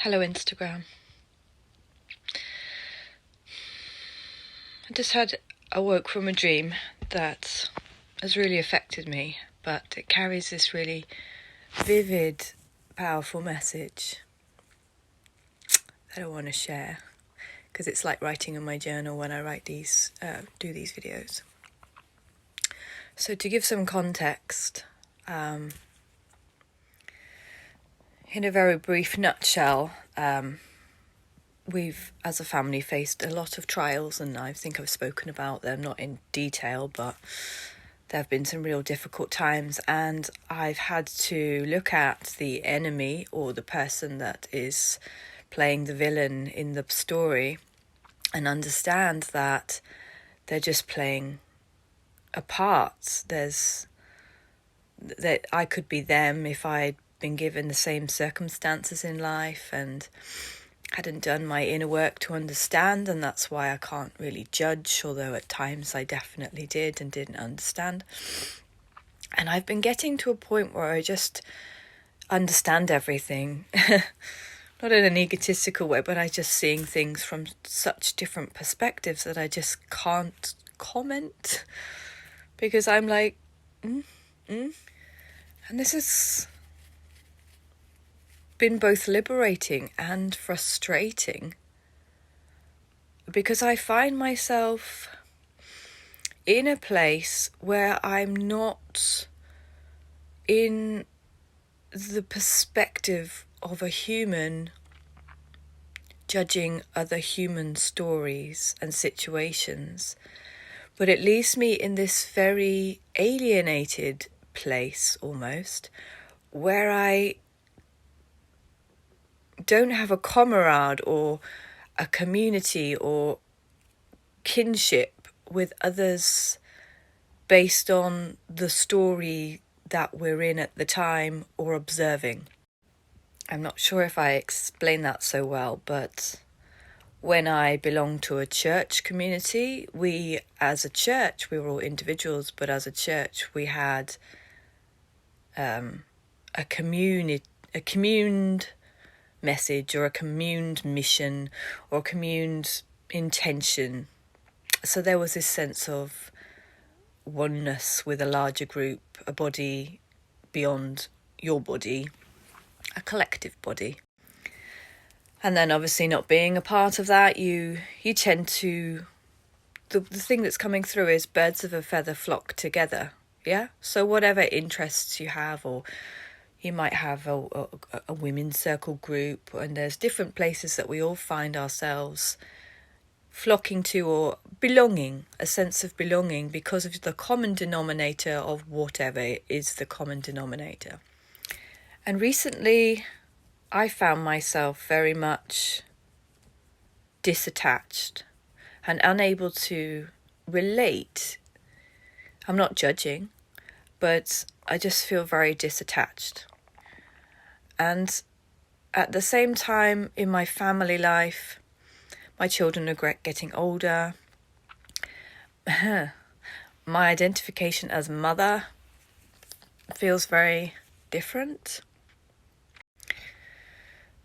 Hello, Instagram. I woke from a dream that has really affected me, but it carries this really vivid, powerful message that I want to share, because it's like writing in my journal when I write do these videos. So to give some context, in a very brief nutshell, we've, as a family, faced a lot of trials, and I think I've spoken about them, not in detail, but there have been some real difficult times, and I've had to look at the enemy, or the person that is playing the villain in the story, and understand that they're just playing a part. That I could be them if I'd been given the same circumstances in life and hadn't done my inner work to understand, and that's why I can't really judge, although at times I definitely did and didn't understand. And I've been getting to a point where I just understand everything, not in an egotistical way, but I just seeing things from such different perspectives that I just can't comment, because I'm like, and this has been both liberating and frustrating, because I find myself in a place where I'm not in the perspective of a human judging other human stories and situations, but it leaves me in this very alienated place almost, where I don't have a comrade or a community or kinship with others based on the story that we're in at the time or observing. I'm not sure if I explain that so well, but when I belonged to a church community, we as a church, we were all individuals, but as a church we had a communed message, or a communed mission, or a communed intention. So there was this sense of oneness with a larger group, a body beyond your body, a collective body. And then obviously not being a part of that, you tend to, the thing that's coming through is birds of a feather flock together, yeah? So whatever interests you have, or you might have a women's circle group, and there's different places that we all find ourselves flocking to, or belonging, a sense of belonging, because of the common denominator of whatever is the common denominator. And recently I found myself very much disattached and unable to relate. I'm not judging, but I just feel very disattached. And at the same time, in my family life, my children are getting older. My identification as mother feels very different.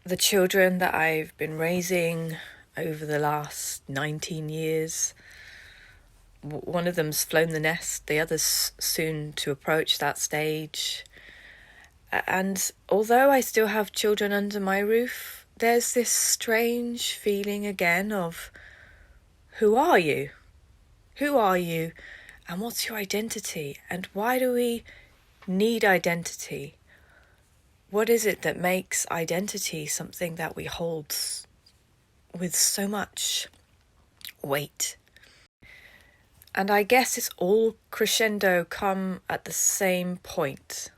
The children that I've been raising over the last 19 years, one of them's flown the nest, the other's soon to approach that stage. And although I still have children under my roof, there's this strange feeling again of, who are you? Who are you? And what's your identity? And why do we need identity? What is it that makes identity something that we hold with so much weight? And I guess it's all crescendo come at the same point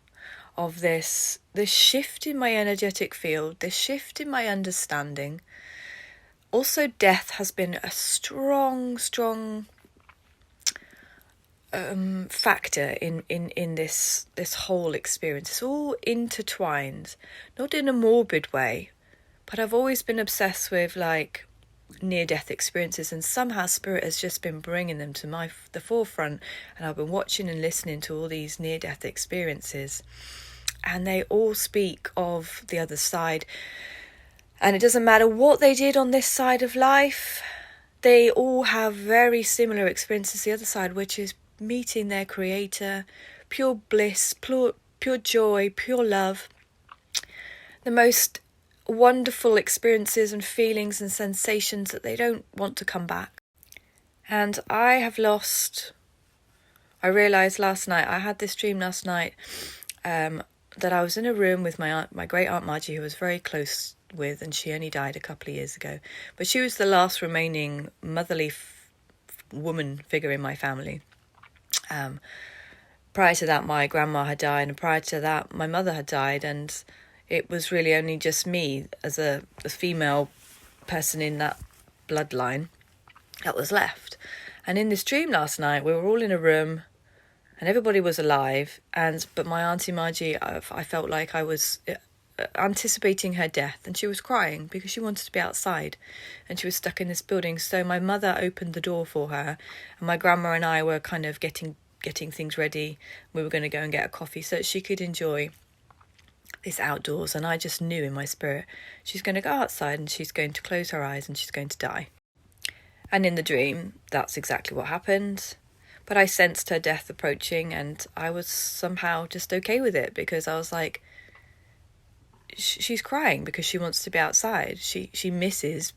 of this shift in my energetic field, this shift in my understanding. Also, death has been a strong factor in this whole experience. It's all intertwined, not in a morbid way, but I've always been obsessed with like near-death experiences, and somehow spirit has just been bringing them to the forefront, and I've been watching and listening to all these near-death experiences, and they all speak of the other side. And it doesn't matter what they did on this side of life, they all have very similar experiences the other side, which is meeting their creator, pure bliss, pure joy, pure love. The most wonderful experiences and feelings and sensations that they don't want to come back. And I realised last night, I had this dream last night, that I was in a room with my great aunt Margie, who I was very close with, and she only died a couple of years ago. But she was the last remaining motherly woman figure in my family. Prior to that, my grandma had died, and prior to that, my mother had died, and it was really only just me as a female person in that bloodline that was left. And in this dream last night, we were all in a room and everybody was alive, but my Auntie Margie, I felt like I was anticipating her death, and she was crying because she wanted to be outside and she was stuck in this building. So my mother opened the door for her, and my grandma and I were kind of getting things ready. We were going to go and get a coffee so that she could enjoy this outdoors. And I just knew in my spirit she's going to go outside and she's going to close her eyes and she's going to die. And in the dream, that's exactly what happened. But I sensed her death approaching, and I was somehow just okay with it, because I was like, she's crying because she wants to be outside. She misses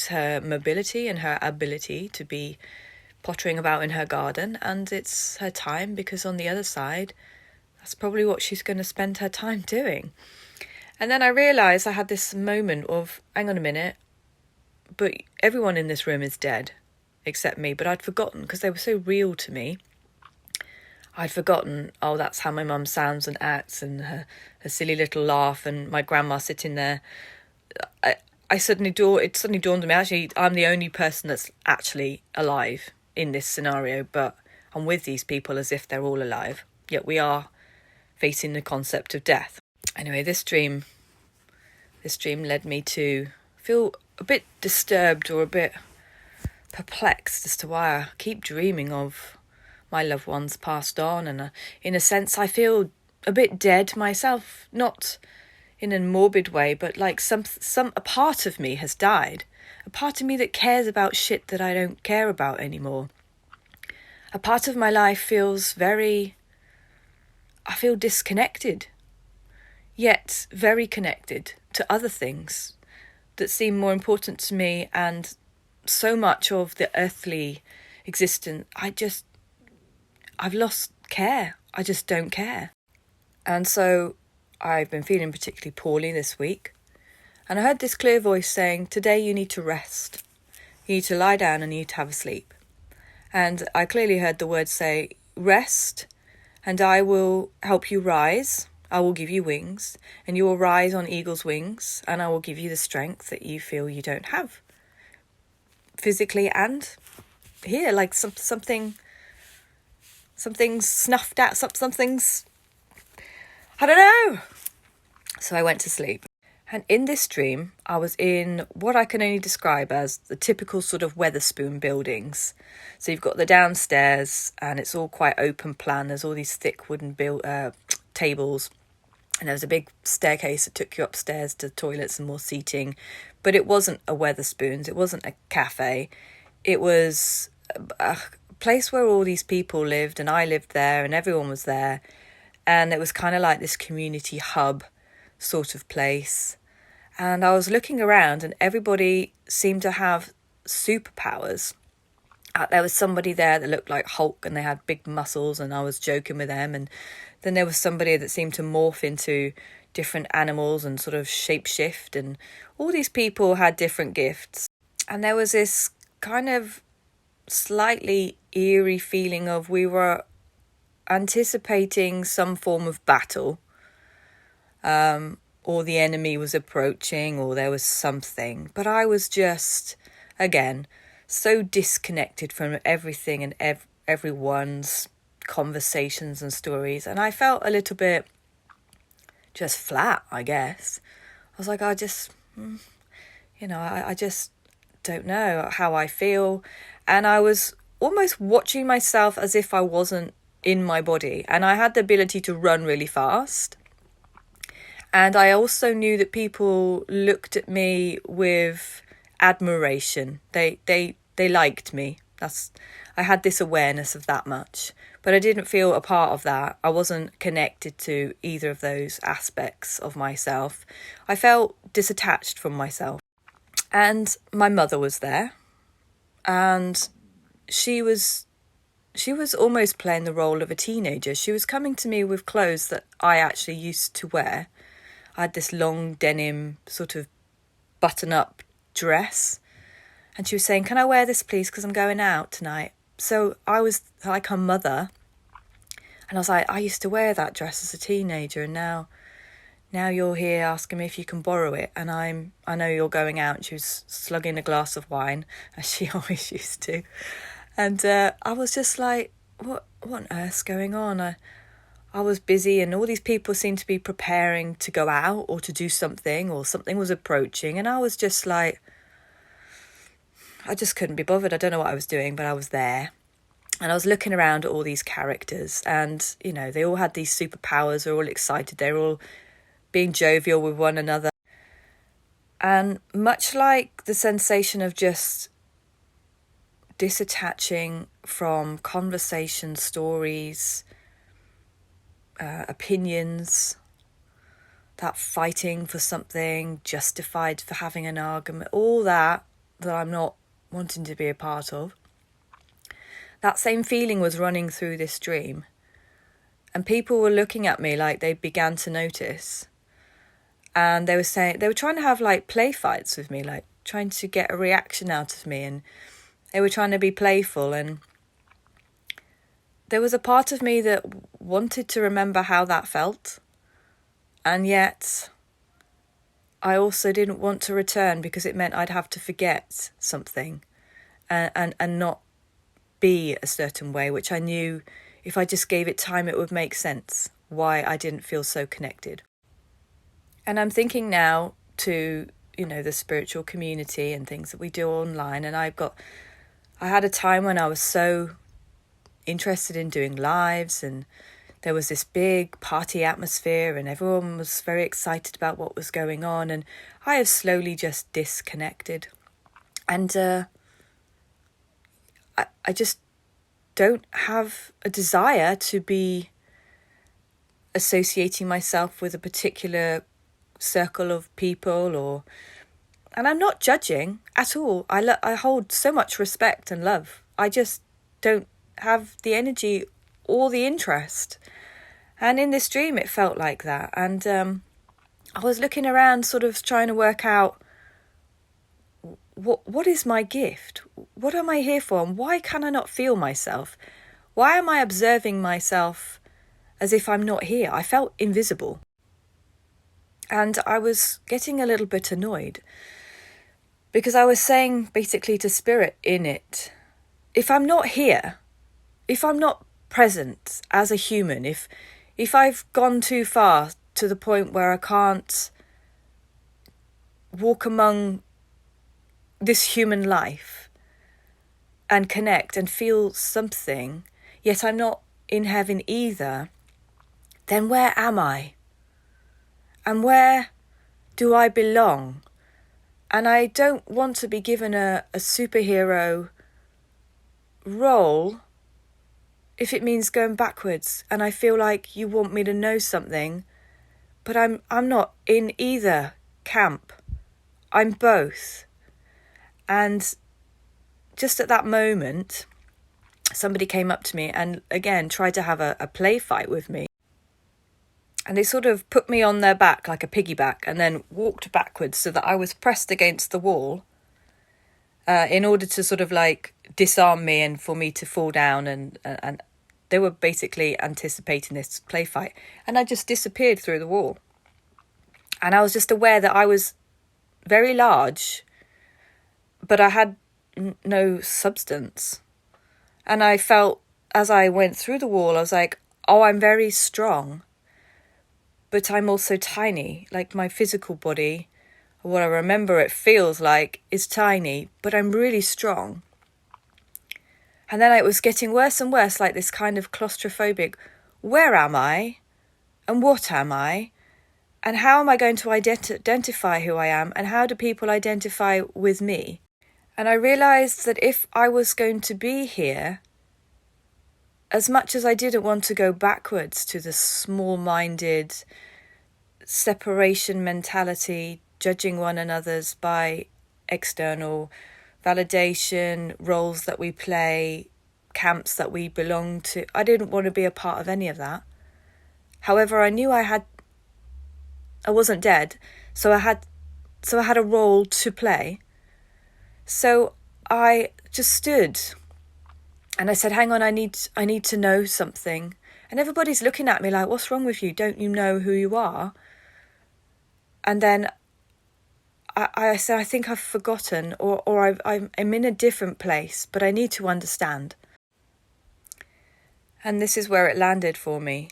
her mobility and her ability to be pottering about in her garden, and it's her time, because on the other side, that's probably what she's going to spend her time doing. And then I realised I had this moment of, hang on a minute, but everyone in this room is dead except me. But I'd forgotten, because they were so real to me. I'd forgotten, that's how my mum sounds and acts, and her silly little laugh, and my grandma sitting there. It suddenly dawned on me, actually, I'm the only person that's actually alive in this scenario, but I'm with these people as if they're all alive, yet we are facing the concept of death. Anyway, this dream led me to feel a bit disturbed or a bit perplexed as to why I keep dreaming of my loved ones passed on, and in a sense I feel a bit dead myself, not in a morbid way, but like a part of me has died, a part of me that cares about shit that I don't care about anymore. A part of my life feels I feel disconnected, yet very connected to other things that seem more important to me, and so much of the earthly existence, I've lost care. I just don't care. And so I've been feeling particularly poorly this week, and I heard this clear voice saying, today you need to rest. You need to lie down and you need to have a sleep. And I clearly heard the words say, rest, and I will help you rise. I will give you wings, and you will rise on eagle's wings, and I will give you the strength that you feel you don't have, physically and here, like something's snuffed out, something's, I don't know. So I went to sleep. And in this dream, I was in what I can only describe as the typical sort of Weatherspoon buildings. So you've got the downstairs, and it's all quite open plan. There's all these thick wooden tables. And there was a big staircase that took you upstairs to the toilets and more seating. But it wasn't a Weatherspoons. It wasn't a cafe. It was a place where all these people lived, and I lived there, and everyone was there. And it was kind of like this community hub sort of place. And I was looking around, and everybody seemed to have superpowers. There was somebody there that looked like Hulk, and they had big muscles, and I was joking with them. And then there was somebody that seemed to morph into different animals and sort of shapeshift, and all these people had different gifts. And there was this kind of slightly eerie feeling of we were anticipating some form of battle, or the enemy was approaching, or there was something. But I was just, again, so disconnected from everything and everyone's conversations and stories, and I felt a little bit just flat, I guess. I was like, I just don't know how I feel. And I was almost watching myself as if I wasn't in my body, and I had the ability to run really fast. And I also knew that people looked at me with admiration. They liked me. I had this awareness of that much. But I didn't feel a part of that. I wasn't connected to either of those aspects of myself. I felt disattached from myself. And my mother was there. And she was almost playing the role of a teenager. She was coming to me with clothes that I actually used to wear. I had this long denim sort of button-up dress. And she was saying, "Can I wear this, please? Because I'm going out tonight." So I was like her mother. And I was like, "I used to wear that dress as a teenager. And now you're here asking me if you can borrow it. And I know you're going out." And she was slugging a glass of wine, as she always used to. And I was just like, what on earth's going on? I was busy, and all these people seemed to be preparing to go out or to do something, or something was approaching. And I was just like, I just couldn't be bothered. I don't know what I was doing, but I was there. And I was looking around at all these characters, and, you know, they all had these superpowers. They're all excited. They're all being jovial with one another. And much like the sensation of just disattaching from conversation, stories, opinions, that fighting for something, justified for having an argument, all that I'm not wanting to be a part of. That same feeling was running through this dream. And people were looking at me like they began to notice. And they were trying to have like play fights with me, like trying to get a reaction out of me. And they were trying to be playful. And there was a part of me that wanted to remember how that felt. And yet I also didn't want to return, because it meant I'd have to forget something and not be a certain way, which I knew if I just gave it time, it would make sense why I didn't feel so connected. And I'm thinking now to, you know, the spiritual community and things that we do online. And I had a time when I was so interested in doing lives, and there was this big party atmosphere and everyone was very excited about what was going on. And I have slowly just disconnected. And I just don't have a desire to be associating myself with a particular circle of people, and I'm not judging at all. I hold so much respect and love. I just don't have the energy or the interest. And in this dream, it felt like that. And I was looking around, sort of trying to work out what is my gift? What am I here for? And why can I not feel myself? Why am I observing myself as if I'm not here? I felt invisible. And I was getting a little bit annoyed, because I was saying basically to Spirit in it, if I'm not here, if I'm not present as a human, if I've gone too far to the point where I can't walk among this human life and connect and feel something, yet I'm not in heaven either, then where am I? And where do I belong? And I don't want to be given a superhero role if it means going backwards. And I feel like you want me to know something, but I'm not in either camp. I'm both. And just at that moment, somebody came up to me and again tried to have a play fight with me. And they sort of put me on their back like a piggyback and then walked backwards so that I was pressed against the wall in order to sort of like disarm me and for me to fall down. And they were basically anticipating this play fight. And I just disappeared through the wall. And I was just aware that I was very large, but I had no substance. And I felt as I went through the wall, I was like, oh, I'm very strong, but I'm also tiny. Like my physical body, what I remember it feels like, is tiny, but I'm really strong. And then it was getting worse and worse, like this kind of claustrophobic, where am I? And what am I? And how am I going to identify who I am? And how do people identify with me? And I realised that if I was going to be here, as much as I didn't want to go backwards to the small-minded separation mentality, judging one another's by external validation, roles that we play, camps that we belong to, I didn't want to be a part of any of that. However, I knew I wasn't dead, so I had a role to play. So I just stood and I said, hang on, I need to know something. And everybody's looking at me like, what's wrong with you? Don't you know who you are? And then I said, I think I've forgotten, or I'm in a different place, but I need to understand. And this is where it landed for me.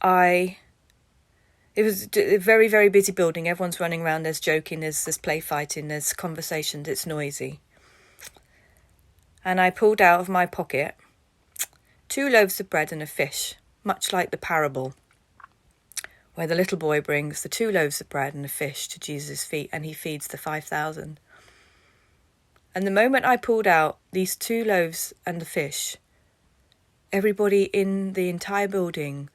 It was a very, very busy building. Everyone's running around. There's joking, there's play fighting, there's conversations. It's noisy. And I pulled out of my pocket 2 loaves of bread and a fish, much like the parable, where the little boy brings the 2 loaves of bread and a fish to Jesus' feet and he feeds the 5,000. And the moment I pulled out these 2 loaves and the fish, everybody in the entire building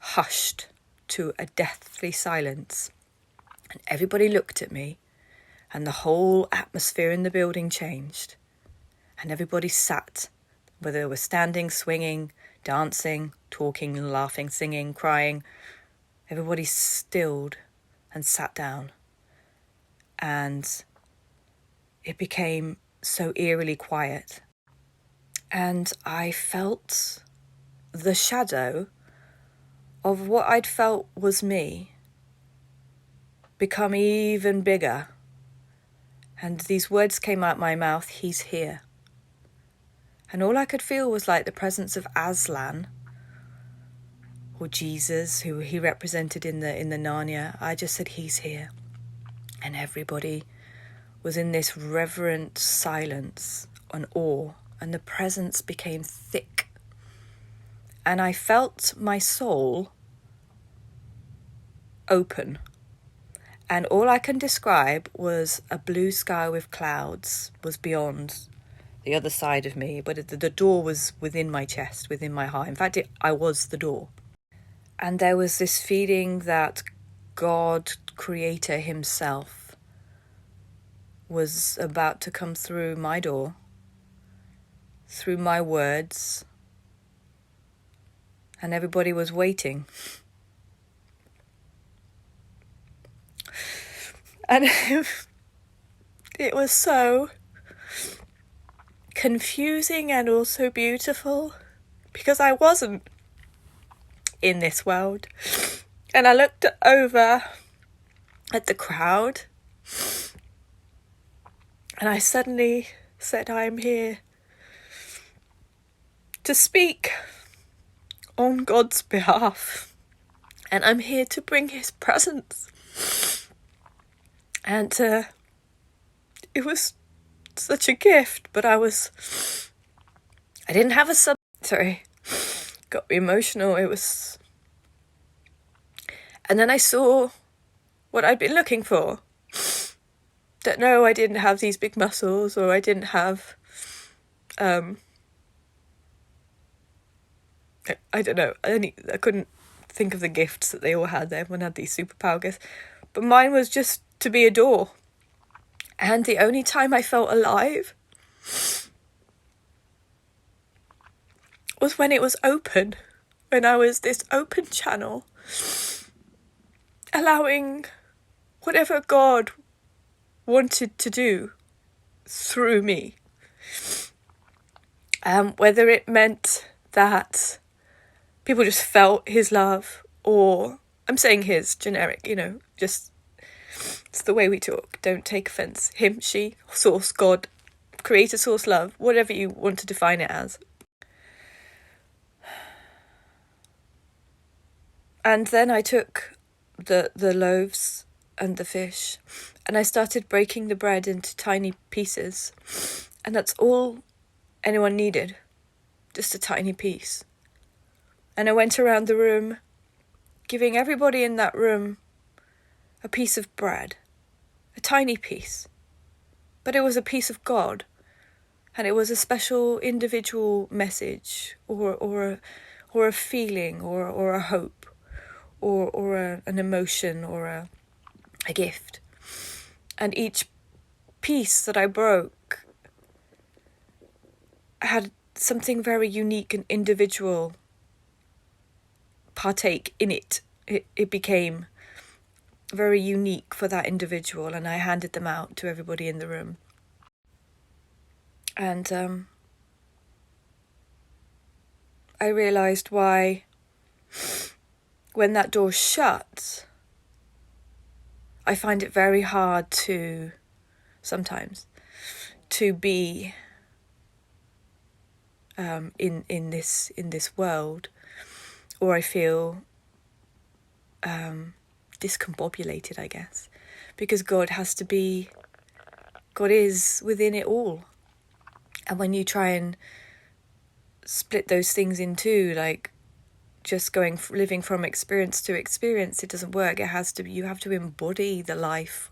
hushed to a deathly silence. And everybody looked at me, and the whole atmosphere in the building changed. And everybody sat, whether they were standing, swinging, dancing, talking, laughing, singing, crying. Everybody stilled and sat down. And it became so eerily quiet. And I felt the shadow of what I'd felt was me become even bigger. And these words came out my mouth, he's here. And all I could feel was like the presence of Aslan, or Jesus, who he represented in the Narnia. I just said, he's here. And everybody was in this reverent silence and awe, and the presence became thick. And I felt my soul open. And all I can describe was a blue sky with clouds was beyond the other side of me, but the door was within my chest, within my heart. In fact, I was the door. And there was this feeling that God, Creator himself, was about to come through my door, through my words, and everybody was waiting. And it was so confusing and also beautiful, because I wasn't in this world. And I looked over at the crowd, and I suddenly said, I am here to speak on God's behalf, and I'm here to bring his presence. And it was such a gift, but I didn't have got me emotional. And then I saw what I'd been looking for. That no, I didn't have these big muscles, or I didn't have, I don't know, I couldn't think of the gifts that they all had. Everyone had these superpower gifts. But mine was just to be a door. And the only time I felt alive was when it was open. When I was this open channel, allowing whatever God wanted to do through me. Whether it meant that people just felt his love, or I'm saying his, generic, just it's the way we talk. Don't take offence. Him, she, source, God, creator, source, love, whatever you want to define it as. And then I took the loaves and the fish, and I started breaking the bread into tiny pieces. And that's all anyone needed, just a tiny piece. And I went around the room, giving everybody in that room a piece of bread, a tiny piece, but it was a piece of God, and it was a special individual message, or a feeling, or a hope, or an emotion, or a gift. And each piece that I broke had something very unique and individual partake in it. It became very unique for that individual, and I handed them out to everybody in the room. And I realised why, when that door shut, I find it very hard sometimes to be in this world, or I feel discombobulated, I guess, because God is within it all. And when you try and split those things in two, like just living from experience to experience, it doesn't work. You have to embody the life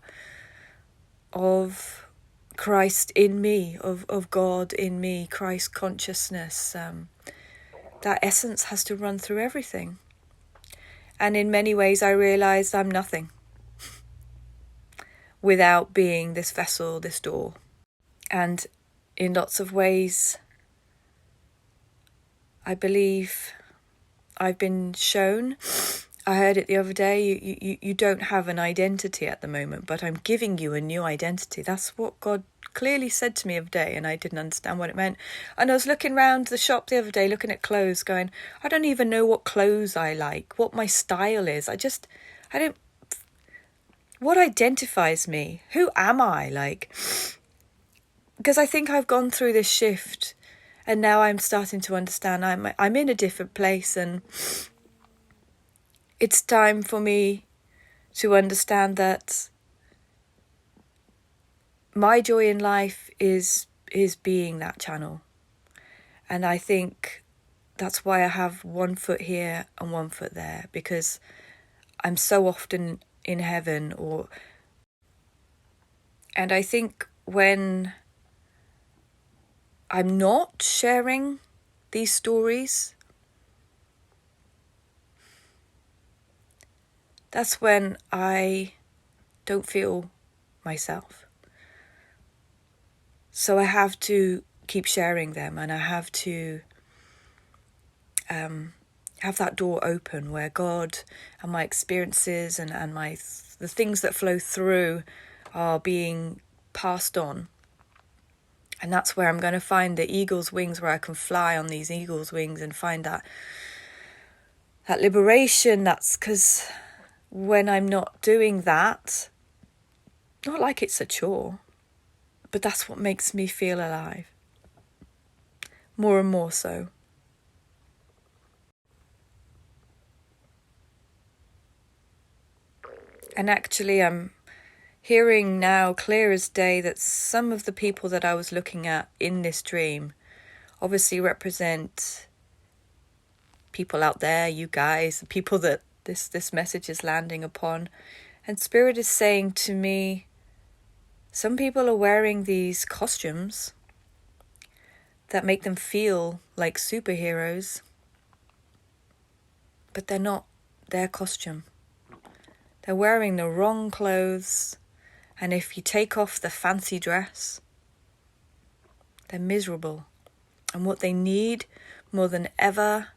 of Christ in me, of God in me, Christ consciousness. That essence has to run through everything. And in many ways I realised I'm nothing without being this vessel, this door. And in lots of ways, I believe I've been shown, I heard it the other day, you don't have an identity at the moment, but I'm giving you a new identity. That's what God clearly said to me the other day, and I didn't understand what it meant. And I was looking around the shop the other day, looking at clothes, going, I don't even know what clothes I like, what my style is. What identifies me? Who am I? Because I think I've gone through this shift, and now I'm starting to understand I'm in a different place, and it's time for me to understand that my joy in life is being that channel. And I think that's why I have one foot here and one foot there, because I'm so often in heaven, and I think when I'm not sharing these stories, that's when I don't feel myself. So I have to keep sharing them, and I have to have that door open where God and my experiences and the things that flow through are being passed on. And that's where I'm going to find the eagle's wings, where I can fly on these eagle's wings and find that liberation. That's because when I'm not doing that, not like it's a chore, but that's what makes me feel alive. More and more so. And actually I'm hearing now clear as day that some of the people that I was looking at in this dream obviously represent people out there, you guys, the people that this message is landing upon. And Spirit is saying to me, some people are wearing these costumes that make them feel like superheroes, but they're not their costume. They're wearing the wrong clothes, and if you take off the fancy dress, they're miserable. And what they need more than ever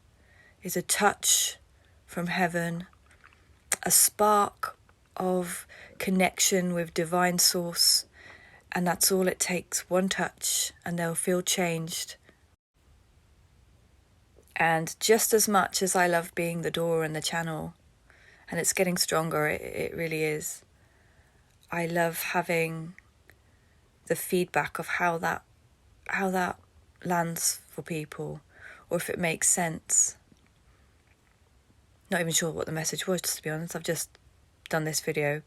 is a touch from heaven, a spark of connection with divine source, and that's all it takes, one touch, and they'll feel changed. And just as much as I love being the door and the channel, and it's getting stronger, it really is, I love having the feedback of how that lands for people, or if it makes sense. Not even sure what the message was, to be honest. I've just done this video.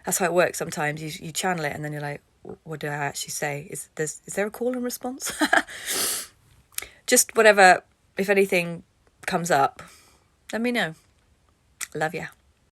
That's how it works sometimes. You channel it and then you're like, what did I actually say? Is there a call and response? Just whatever, if anything comes up, let me know. Love ya.